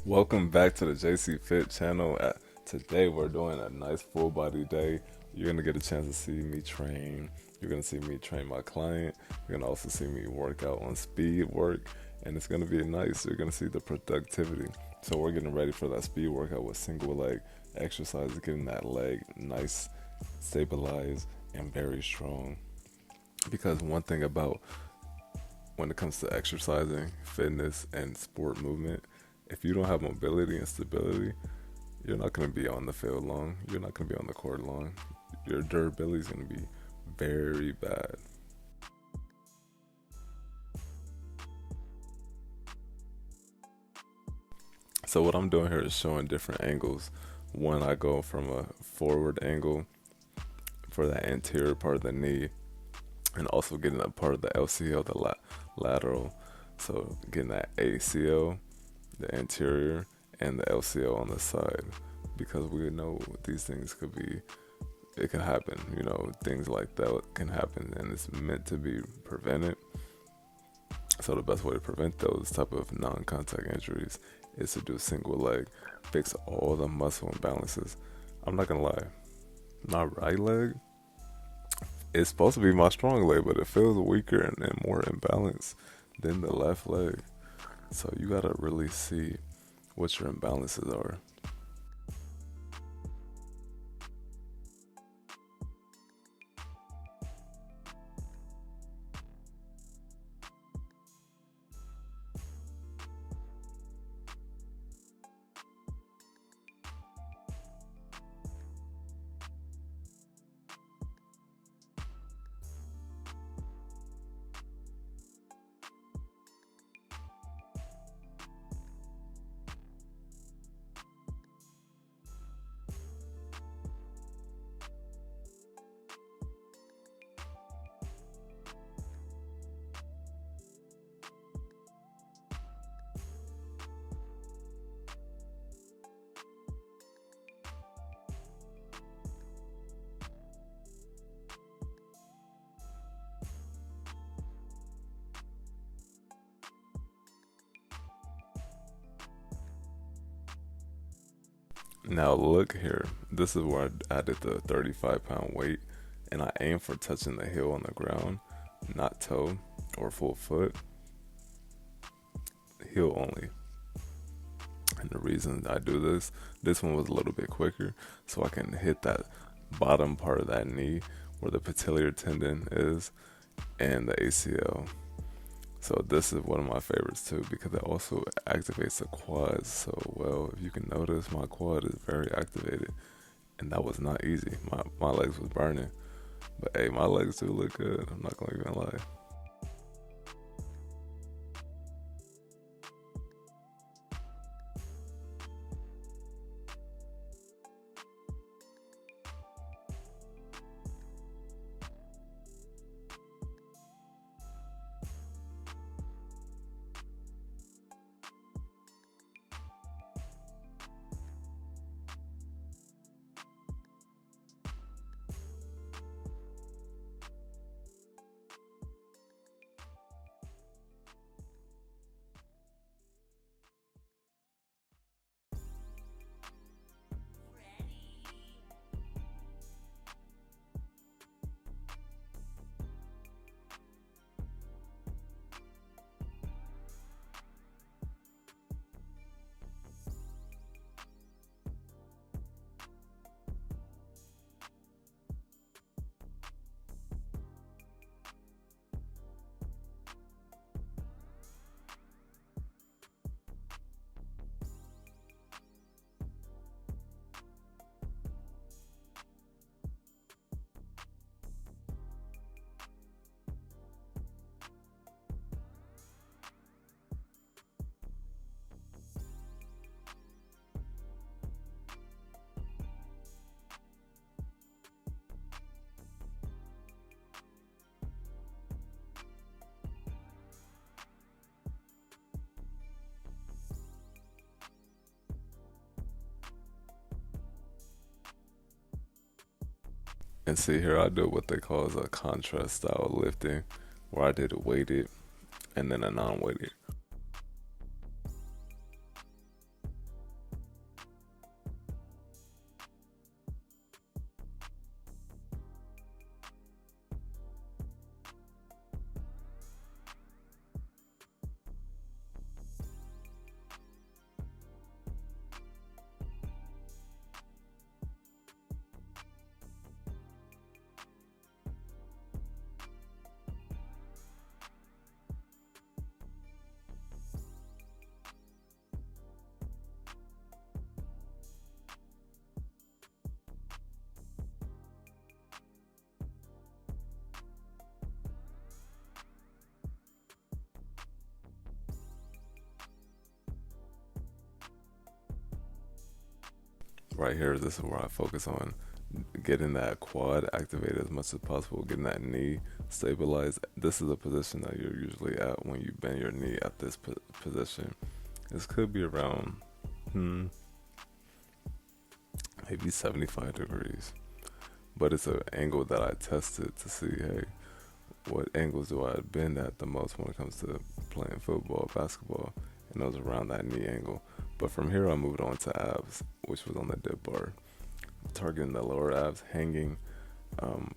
Welcome back to the JC Fit channel. Today we're doing a nice full body day. You're gonna get a chance to see me train. You're gonna see me train my client. You're gonna also see me work out on speed work, and it's gonna be nice. You're gonna see the productivity. So we're getting ready for that speed workout with single leg exercises, getting that leg nice, stabilized, and very strong. Because one thing about when it comes to exercising, fitness, and sport movement, if you don't have mobility and stability, you're not going to be on the field long. You're not going to be on the court long. Your durability is going to be very bad. So what I'm doing here is showing different angles. One, I go from a forward angle for that anterior part of the knee, and also getting that part of the LCL, the lateral. So getting that ACL, the anterior, and the LCL on the side, because we know these things could be, it can happen. Things like that can happen, and it's meant to be prevented. So the best way to prevent those type of non-contact injuries is to do single leg, fix all the muscle imbalances. I'm not gonna lie, my right leg is supposed to be my strong leg, but it feels weaker and more imbalanced than the left leg. So you gotta really see what your imbalances are. Now look here. This is where I did the 35-pound weight, and I aim for touching the heel on the ground, not toe or full foot, heel only. And the reason I do this one was a little bit quicker, so I can hit that bottom part of that knee where the patellar tendon is and the ACL. So this is one of my favorites too, because it also activates the quads so well. If you can notice, my quad is very activated, and that was not easy. My legs was burning, but hey, my legs do look good. I'm not gonna even lie. And see here, I do what they call as a contrast style lifting, where I did a weighted and then a non-weighted. right here, this is where I focus on getting that quad activated as much as possible, getting that knee stabilized. This is the position that you're usually at when you bend your knee at this position. This could be around maybe 75 degrees, but it's an angle that I tested to see, hey, what angles do I bend at the most when it comes to playing football, basketball, and those around that knee angle. But from here, I moved on to abs, which was on the dip bar, targeting the lower abs, hanging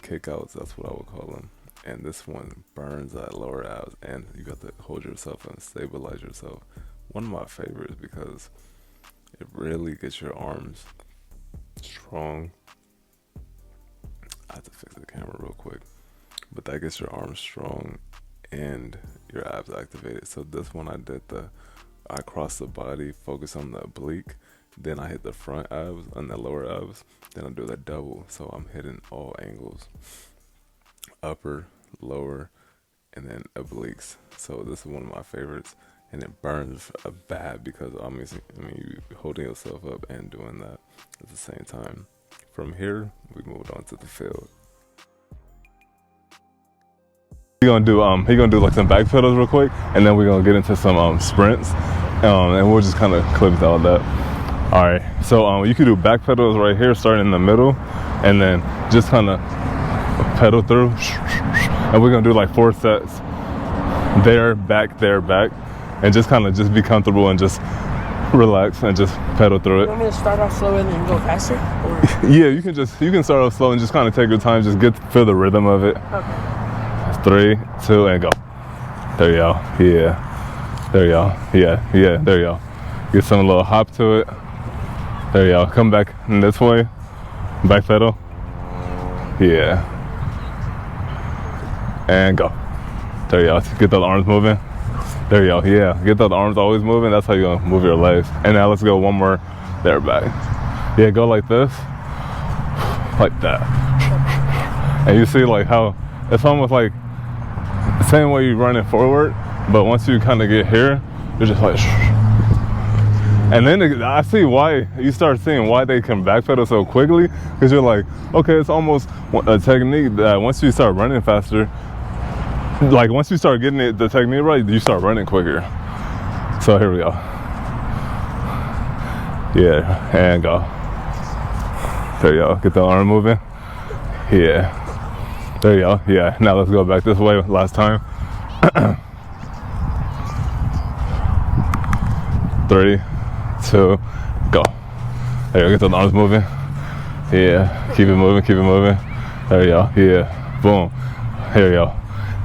kickouts, that's what I would call them. And this one burns that lower abs, and you got to hold yourself and stabilize yourself. One of my favorites because it really gets your arms strong. I have to fix the camera real quick. But that gets your arms strong and your abs activated. So this one I cross the body, focus on the oblique, then I hit the front abs and the lower abs, then I do the double. So I'm hitting all angles, upper, lower, and then obliques. So this is one of my favorites, and it burns bad because you holding yourself up and doing that at the same time. From here, we moved on to the field. He gonna do like some back pedals real quick, and then we're gonna get into some sprints, and we'll just kind of clip all that. All right, so you can do back pedals right here, starting in the middle, and then just kind of pedal through, and we're gonna do like 4 sets. There, back, and just kind of just be comfortable and just relax and just pedal through it. You want me to start off slow and then go faster? Or? Yeah, you can start off slow and just kind of take your time, just feel the rhythm of it. Okay. 3, 2, and go. There you go. Yeah. There you go. Yeah. There you go. Get some little hop to it. There you go. Come back in this way. Back pedal. Yeah. And go. There you go. Get those arms moving. There you go. Yeah. Get those arms always moving. That's how you're gonna move your legs. And now let's go one more. There, back. Yeah. Go like this. Like that. And you see like how it's almost like the same way you're running forward, but once you kind of get here, you're just like, and then I see why, you start seeing why they can backpedal so quickly, because you're like, okay, it's almost a technique that once you start running faster, like once you start getting the technique right, you start running quicker. So here we go. Yeah, and go. There you go, get the arm moving. Yeah. There you go. Yeah. Now let's go back this way. Last time. 3, 2, go. There you go. Get those arms moving. Yeah. Keep it moving. There you go. Yeah. Boom. Here you go.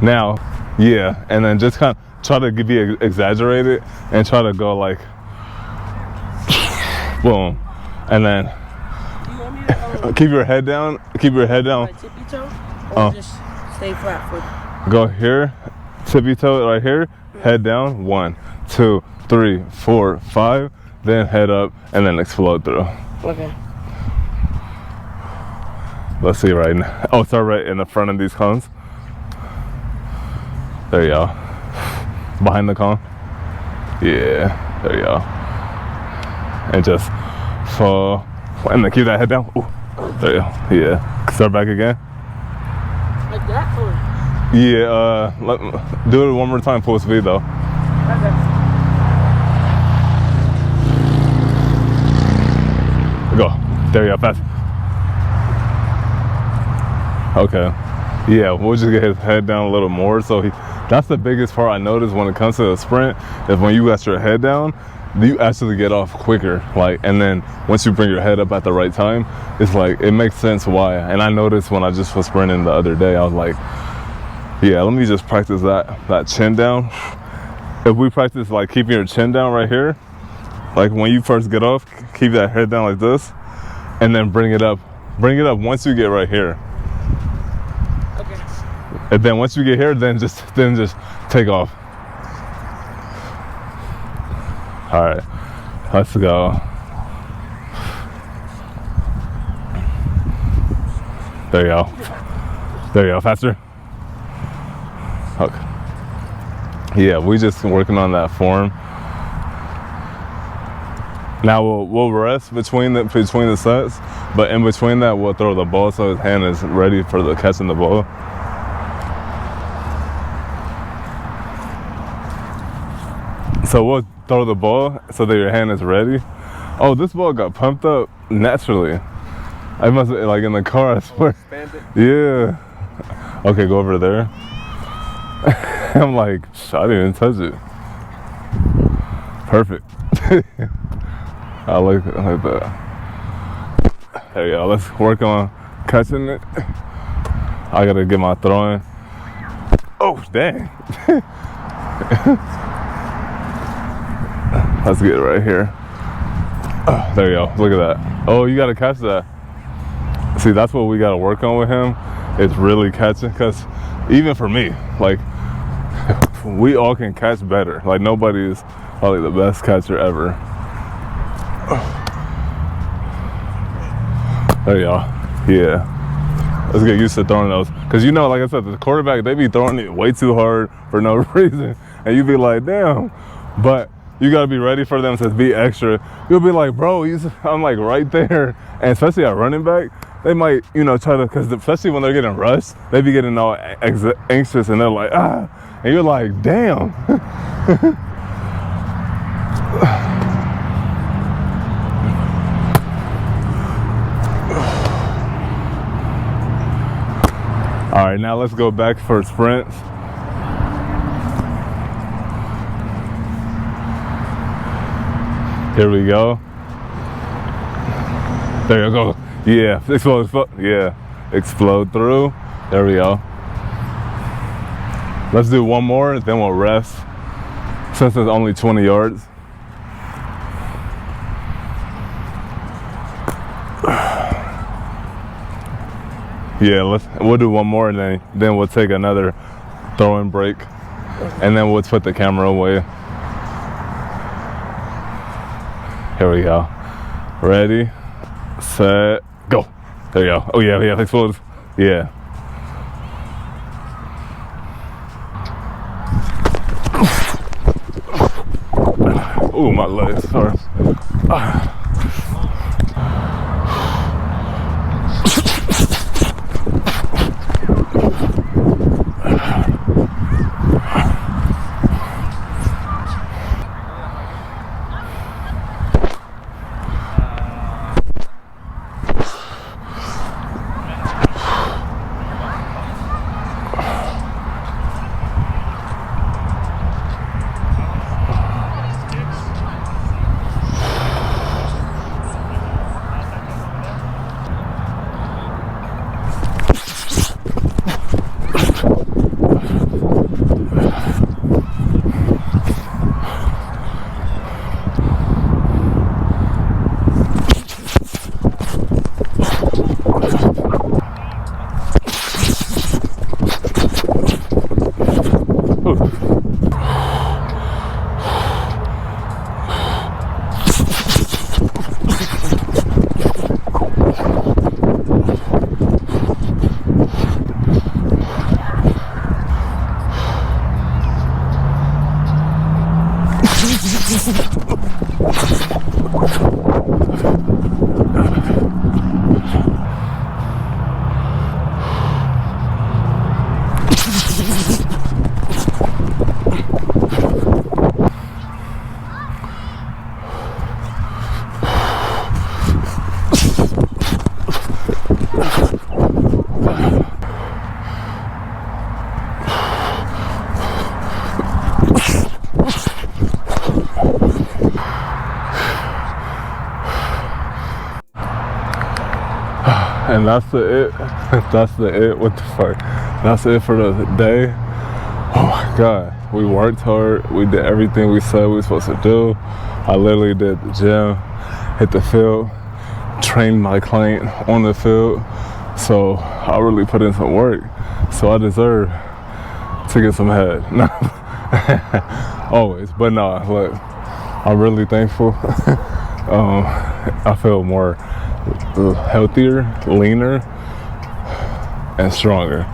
Now, yeah. And then just kind of try to be exaggerated and try to go like, boom. And then keep your head down. Keep your head down. Or just stay flat foot. Go here, tippy toe right here, head down, 1, 2, 3, 4, 5, then head up, and then explode through. Okay. Let's see right now. Oh, start right in the front of these cones. There you go. Behind the cone. Yeah, there you go. And just fall, and then keep that head down. Ooh, there you go. Yeah. Start back again. Like that? Or? Yeah, do it one more time, full speed though. Okay. Go. There you go, fast. Okay. Yeah, we'll just get his head down a little more. So that's the biggest part I noticed when it comes to the sprint, is when you got your head down, you actually get off quicker. Like, and then once you bring your head up at the right time, it's like, it makes sense why. And I noticed when I just was sprinting the other day, I was like, yeah, let me just practice that chin down. If we practice like keeping your chin down right here, like when you first get off, keep that head down like this, and then bring it up once you get right here. Okay. And then once you get here, then just take off. All right, let's go. There you go. There you go, faster. Okay. Yeah, we just working on that form. Now we'll rest between the sets, but in between that we'll throw the ball so his hand is ready for the catching the ball. So we'll throw the ball so that your hand is ready. Oh, this ball got pumped up naturally. I must have, like in the car, I swear. Yeah. Okay, go over there. I'm like, I didn't even touch it. Perfect. I like that. There you go. Let's work on catching it. I gotta get my throwing. Oh, dang. Let's get it right here. Oh, there you go. Look at that. Oh, you gotta catch that. See, that's what we gotta work on with him. It's really catching, because even for me, like, we all can catch better. Like, nobody is probably the best catcher ever. There you go. Yeah. Let's get used to throwing those. Because, you know, like I said, the quarterback, they be throwing it way too hard for no reason. And you be like, damn. But you got to be ready for them to be extra. You'll be like, bro, I'm like right there. And especially at running back, they might, you know, try to, because especially when they're getting rushed, they be getting all anxious and they're like, ah. And you're like, damn. All right, now let's go back for sprints. Here we go. There you go. Yeah, explode. Yeah, explode through. There we go. Let's do one more, then we'll rest. Since it's only 20 yards. Yeah, we'll do one more, and then we'll take another throwing break, and then we'll put the camera away. Here we go. Ready, set, go. There you go. Oh yeah, explode. Yeah. Ooh, my legs, sorry. And that's the it. What the fuck? That's it for the day. Oh my God. We worked hard. We did everything we said we were supposed to do. I literally did the gym, hit the field, trained my client on the field. So I really put in some work. So I deserve to get some head. Always. But no, look, I'm really thankful. I feel more healthier, leaner, and stronger.